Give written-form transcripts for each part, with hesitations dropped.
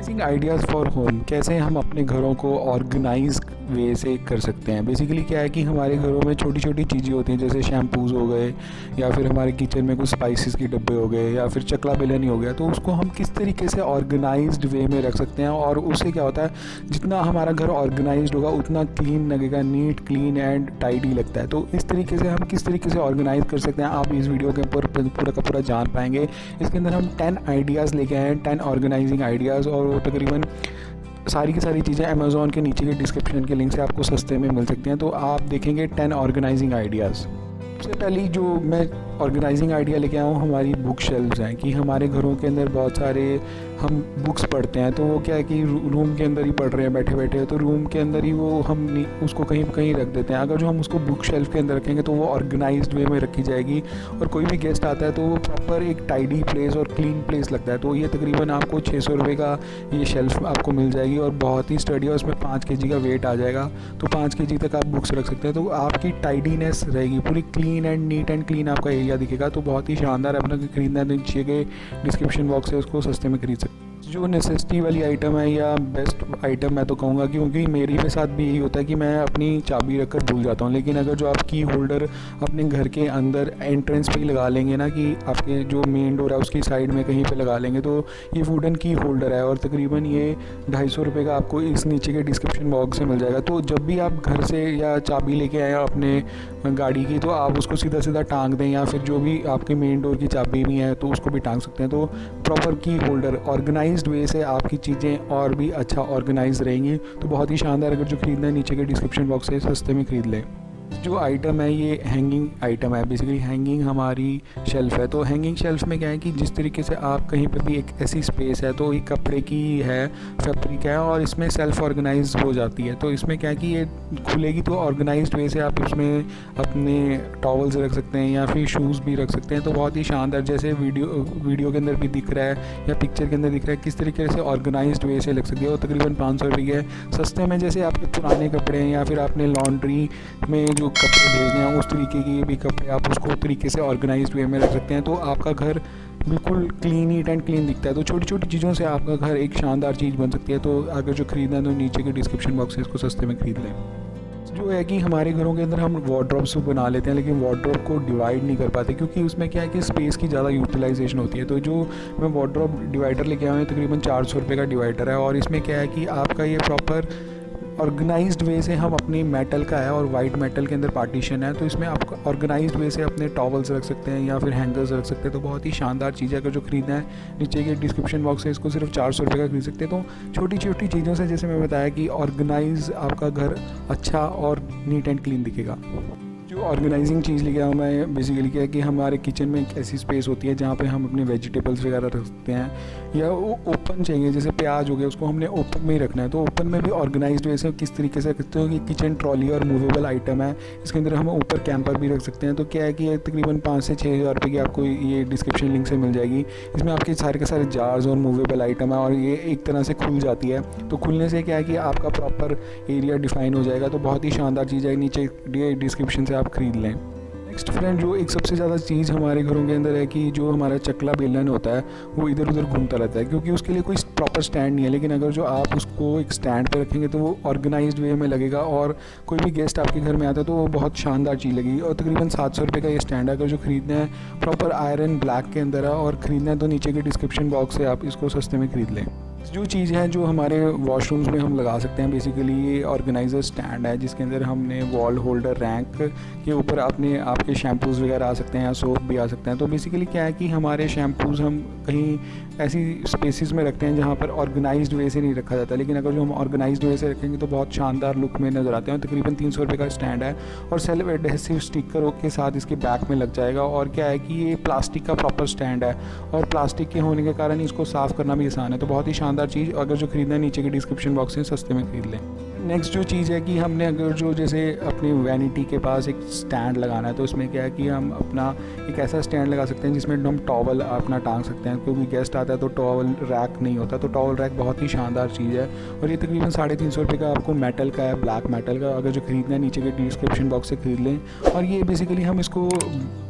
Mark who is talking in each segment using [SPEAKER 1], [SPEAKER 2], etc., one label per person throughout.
[SPEAKER 1] Organising ideas for home, कैसे हम अपने घरों को ऑर्गेनाइज वे से कर सकते हैं। बेसिकली क्या है कि हमारे घरों में छोटी छोटी चीज़ें होती हैं, जैसे शैम्पूज़ हो गए या फिर हमारे किचन में कुछ स्पाइसेस के डब्बे हो गए या फिर चकला बेलन ही हो गया। तो उसको हम किस तरीके से ऑर्गेनाइज्ड वे में रख सकते हैं, और उससे क्या होता है, जितना हमारा घर ऑर्गेनाइज्ड होगा उतना क्लीन लगेगा, नीट क्लीन एंड टाइडी लगता है। तो इस तरीके से हम किस तरीके से ऑर्गेनाइज कर सकते हैं, आप इस वीडियो के ऊपर पूरा का पूरा जान पाएंगे। इसके अंदर हम 10 आइडियाज़ लेके आए हैं, 10 ऑर्गेनाइजिंग आइडियाज़, और वो तकरीबन सारी की सारी चीज़ें अमेज़ॉन के नीचे के डिस्क्रिप्शन के लिंक से आपको सस्ते में मिल सकती हैं। तो आप देखेंगे 10 ऑर्गेनाइजिंग आइडियाज़। सबसे पहली जो मैं ऑर्गेनाइजिंग आइडिया लेके आया हूँ, हमारी बुक शेल्व्स हैं, कि हमारे घरों के अंदर बहुत सारे हम बुक्स पढ़ते हैं। तो वो क्या है कि रूम के अंदर ही पढ़ रहे हैं बैठे बैठे, तो रूम के अंदर ही वो हम उसको कहीं कहीं रख देते हैं। अगर जो हम उसको बुक शेल्फ के अंदर रखेंगे तो वो ऑर्गेनाइज्ड वे में रखी जाएगी, और कोई भी गेस्ट आता है तो वो प्रॉपर एक टाइडी प्लेस और क्लीन प्लेस लगता है। तो ये तकरीबन आपको 600 रुपये का ये शेल्फ आपको मिल जाएगी, और बहुत ही स्टडी है, उसमें 5 kg का वेट आ जाएगा। तो 5 kg तक आप बुक्स रख सकते हैं। तो आपकी टाइडीनेस रहेगी, पूरी clean and neat and clean आपका एरिया दिखेगा। तो बहुत ही शानदार है। अपना खरीदना है तो नीचे के डिस्क्रिप्शन बॉक्स से उसको सस्ते में खरीद सकते हैं। जो नेसेसिटी वाली आइटम है या बेस्ट आइटम मैं तो कहूँगा, क्योंकि मेरे के साथ भी यही होता है कि मैं अपनी चाबी रखकर भूल जाता हूँ। लेकिन अगर जो आप की होल्डर अपने घर के अंदर एंट्रेंस पे ही लगा लेंगे ना, कि आपके जो मेन डोर है उसकी साइड में कहीं पे लगा लेंगे, तो ये वुडन की होल्डर है, और तकरीबन ये 250 रुपये का आपको इस नीचे के डिस्क्रिप्शन बॉक्स से मिल जाएगा। तो जब भी आप घर से या चाबी लेके आए अपने गाड़ी की, तो आप उसको सीधा सीधा टांग दें, या फिर जो भी आपके मेन डोर की चाबी भी है तो उसको भी टांग सकते हैं। तो प्रॉपर की होल्डर ऑर्गेनाइज्ड वे से आपकी चीज़ें और भी अच्छा ऑर्गेनाइज रहेंगी। तो बहुत ही शानदार। अगर जो खरीदना है नीचे के डिस्क्रिप्शन बॉक्स से सस्ते में खरीद लें। जो आइटम है ये हैंगिंग आइटम है। बेसिकली हैंगिंग हमारी शेल्फ़ है। तो हैंगिंग शेल्फ़ में क्या है कि जिस तरीके से आप कहीं पर भी एक ऐसी स्पेस है, तो ये कपड़े की है, फैब्रिक है, और इसमें सेल्फ़ ऑर्गेनाइज हो जाती है। तो इसमें क्या है कि ये खुलेगी तो ऑर्गेनाइज्ड वे से आप इसमें अपने टॉवल्स रख सकते हैं या फिर शूज़ भी रख सकते हैं। तो बहुत ही शानदार, जैसे वीडियो के अंदर भी दिख रहा है या पिक्चर के अंदर दिख रहा है, किस तरीके से ऑर्गेनाइज्ड वे से लग सकती है। वो तकरीबन 500 रुपये की है, सस्ते में। जैसे आपके पुराने कपड़े हैं या फिर आपने लॉन्ड्री में जो कपड़े भेजने हैं उस तरीके के भी कपड़े आप उसको तरीके से ऑर्गेनाइज्ड वे में रख सकते हैं। तो आपका घर बिल्कुल क्लीन, नीट एंड क्लीन दिखता है। तो छोटी छोटी चीज़ों से आपका घर एक शानदार चीज़ बन सकती है। तो अगर जो खरीदना है तो नीचे के डिस्क्रिप्शन बॉक्स से इसको सस्ते में खरीद लें। जो है कि हमारे घरों के अंदर हम वार्डरोब्स बना लेते हैं, लेकिन वार्डरोब को डिवाइड नहीं कर पाते, क्योंकि उसमें क्या है कि स्पेस की ज़्यादा यूटिलाइजेशन होती है। तो जो मैं वार्डरोब डिवाइडर लेके आया हूँ, तकरीबन 400 रुपये का डिवाइडर है, और इसमें क्या है कि आपका ये प्रॉपर ऑर्गेनाइज्ड वे से हम अपनी मेटल का है और वाइट मेटल के अंदर पार्टीशन है। तो इसमें आप ऑर्गेनाइज्ड वे से अपने टॉवल्स रख सकते हैं या फिर हैंगर्स रख सकते हैं। तो बहुत ही शानदार चीज़ है। अगर जो खरीदना है नीचे के डिस्क्रिप्शन बॉक्स से इसको सिर्फ 400 रुपये का खरीद सकते हैं। तो छोटी छोटी चीज़ों से, जैसे मैं बताया, कि ऑर्गेनाइज आपका घर अच्छा और नीट एंड क्लीन दिखेगा। जो ऑर्गेनाइजिंग चीज़ लेके आया मैं बेसिकली क्या है कि हमारे किचन में एक ऐसी स्पेस होती है जहाँ पे हम अपने वेजिटेबल्स वगैरह रख सकते हैं, या वो ओपन चाहिए, जैसे प्याज हो गया उसको हमने ओपन में ही रखना है। तो ओपन में भी ऑर्गेनाइज्ड वे से किस तरीके से करते हो कि किचन ट्रॉली और मूवेबल आइटम है, इसके अंदर हम ऊपर कैंपर भी रख सकते हैं। तो क्या है कि तकरीबन 5 से 6 हज़ार रुपये की आपको ये डिस्क्रिप्शन लिंक से मिल जाएगी। इसमें आपके सारे के सारे जार्स और मूवेबल आइटम है, और ये एक तरह से खुल जाती है। तो खुलने से क्या है कि आपका प्रॉपर एरिया डिफाइन हो जाएगा। तो बहुत ही शानदार चीज़ है, नीचे डिस्क्रिप्शन से आप खरीद लें। नेक्स्ट फ्रेंड, जो एक सबसे ज़्यादा चीज़ हमारे घरों के अंदर है कि जो हमारा चकला बेलन होता है वो इधर उधर घूमता रहता है, क्योंकि उसके लिए कोई प्रॉपर स्टैंड नहीं है। लेकिन अगर जो आप उसको एक स्टैंड पे रखेंगे तो वो ऑर्गेनाइज्ड वे में लगेगा, और कोई भी गेस्ट आपके घर में आता है तो वो बहुत शानदार चीज़ लगेगी। और तकरीबन 700 रुपये का ये स्टैंड है। अगर जो खरीदना है प्रॉपर आयरन ब्लैक के अंदर है और ख़रीदना है तो नीचे के डिस्क्रिप्शन बॉक्स से आप इसको सस्ते में ख़रीद लें। जो चीज़ है जो हमारे वॉशरूम्स में हम लगा सकते हैं, बेसिकली ये ऑर्गेनाइज़र स्टैंड है, जिसके अंदर हमने वॉल होल्डर रैंक के ऊपर अपने आपके शैम्पूज़ वगैरह आ सकते हैं या सोप भी आ सकते हैं। तो बेसिकली क्या है कि हमारे शैम्पूज़ हम कहीं ऐसी स्पेसिस में रखते हैं जहाँ पर ऑर्गेनाइज्ड वे से नहीं रखा जाता, लेकिन अगर जो हम ऑर्गेनाइज्ड वे से रखेंगे तो बहुत शानदार लुक में नज़र आते हैं। तकरीबन 300 रुपये का स्टैंड है, और सेल्फ एडहेसिव स्टिकर के साथ इसके बैक में लग जाएगा। और क्या है कि ये प्लास्टिक का प्रॉपर स्टैंड है, और प्लास्टिक के होने के कारण इसको साफ़ करना भी आसान है। तो बहुत ही शानदार चीज़। अगर जो खरीदना है नीचे के डिस्क्रिप्शन बॉक्स से सस्ते में खरीद लें। नेक्स्ट जो चीज़ है कि हमने अगर जो जैसे अपनी वैनिटी के पास एक स्टैंड लगाना है, तो इसमें क्या है कि हम अपना एक ऐसा स्टैंड लगा सकते हैं जिसमें हम टॉवल अपना टांग सकते हैं। क्योंकि गेस्ट आता है तो टॉवल रैक नहीं होता, तो टॉवल रैक बहुत ही शानदार चीज़ है। और ये तकरीबन 350 रुपये का आपको मेटल का है, ब्लैक मेटल का। अगर जो खरीदना है नीचे के डिस्क्रिप्शन बॉक्स से खरीद लें। और ये बेसिकली हम इसको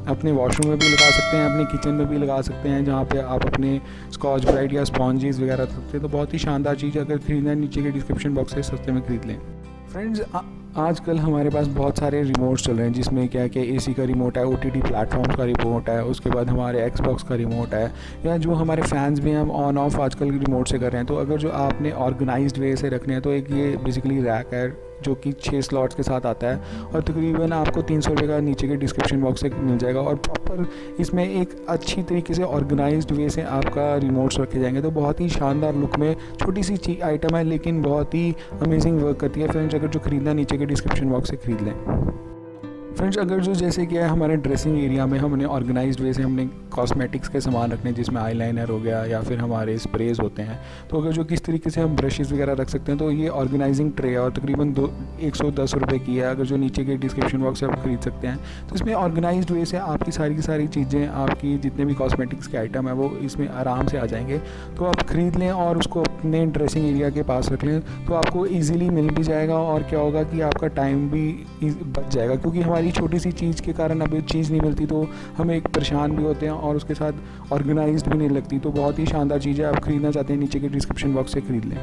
[SPEAKER 1] अपने वॉशरूम में भी लगा सकते हैं, अपने किचन में भी लगा सकते हैं, जहाँ पे आप अपने स्कॉच ब्राइट या स्पॉन्जीज वगैरह रख सकते हैं। तो बहुत ही शानदार चीज़, अगर खरीदना है नीचे के डिस्क्रिप्शन बॉक्स से सस्ते में खरीद लें। फ्रेंड्स, आजकल हमारे पास बहुत सारे रिमोट्स चल रहे हैं, जिसमें क्या है कि एसी का रिमोट है, ओटीटी प्लेटफॉर्म्स का रिमोट है, उसके बाद हमारे एक्सबॉक्स का रिमोट है, या जो हमारे फैंस भी हैं हम ऑन ऑफ आजकल रिमोट से कर रहे हैं। तो अगर जो आपने ऑर्गेनाइज्ड वे से रखने हैं तो एक ये बेसिकली रैक है जो कि 6 स्लॉट्स के साथ आता है और तकरीबन आपको 300 रुपये का नीचे के डिस्क्रिप्शन बॉक्स से मिल जाएगा। और प्रॉपर इसमें एक अच्छी तरीके से ऑर्गेनाइज्ड वे से आपका रिमोट्स रखे जाएंगे। तो बहुत ही शानदार लुक में छोटी सी आइटम है, लेकिन बहुत ही अमेजिंग वर्क करती है। फ्रेंड्स, अगर जो ख़रीदना नीचे के डिस्क्रिप्शन बॉक्स से ख़रीद लें। फ्रेंड्स, अगर जो जैसे क्या है हमारे ड्रेसिंग एरिया में हमने ऑर्गेनाइज्ड वे से हमने कॉस्मेटिक्स के सामान रखने, जिसमें आईलाइनर हो गया या फिर हमारे स्प्रेज होते हैं, तो अगर जो किस तरीके से हम ब्रशेज़ वगैरह रख सकते हैं, तो ये ऑर्गेनाइजिंग ट्रे है और तकरीबन 110 रुपये की है। अगर जो नीचे के डिस्क्रिप्शन बॉक्स से आप खरीद सकते हैं, तो इसमें ऑर्गेनाइज्ड वे से आपकी सारी की सारी चीज़ें, आपकी जितने भी कॉस्मेटिक्स के आइटम है वो इसमें आराम से आ जाएंगे। तो आप ख़रीद लें और उसको अपने ड्रेसिंग एरिया के पास रख लें, तो आपको ईज़िली मिल भी जाएगा और क्या होगा कि आपका टाइम भी बच जाएगा, क्योंकि हमारी छोटी सी चीज़ के कारण अभी चीज़ नहीं मिलती तो हम एक परेशान भी होते हैं और उसके साथ ऑर्गेनाइज्ड भी नहीं लगती। तो बहुत ही शानदार चीज़ है, आप ख़रीदना चाहते हैं नीचे के डिस्क्रिप्शन बॉक्स से ख़रीद लें।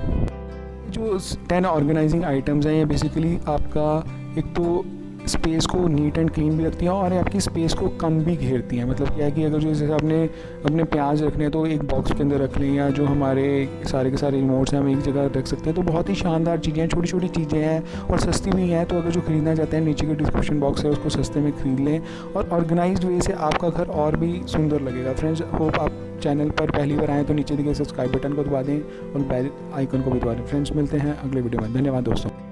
[SPEAKER 1] जो 10 ऑर्गेनाइजिंग आइटम्स हैं, ये बेसिकली आपका एक तो स्पेस को नीट एंड क्लीन भी रखती हैं और आपकी स्पेस को कम भी घेरती हैं। मतलब क्या है कि अगर जो जैसे आपने अपने प्याज रखने हैं तो एक बॉक्स के अंदर रख लें, या जो हमारे सारे के सारे रिमोट्स हैं हम एक जगह रख सकते हैं। तो बहुत ही शानदार चीज़ें हैं, छोटी छोटी चीज़ें हैं और सस्ती भी हैं। तो अगर जो ख़रीदना चाहते हैं नीचे के डिस्क्रिप्शन बॉक्स है उसको सस्ते में ख़रीद लें और ऑर्गेनाइज्ड वे से आपका घर और भी सुंदर लगेगा। फ्रेंड्स, होप आप चैनल पर पहली बार आएँ तो नीचे दिए सब्सक्राइब बटन को दबा दें और बेल आइकन को भी दबा दें। फ्रेंड्स, मिलते हैं अगले वीडियो में। धन्यवाद दोस्तों।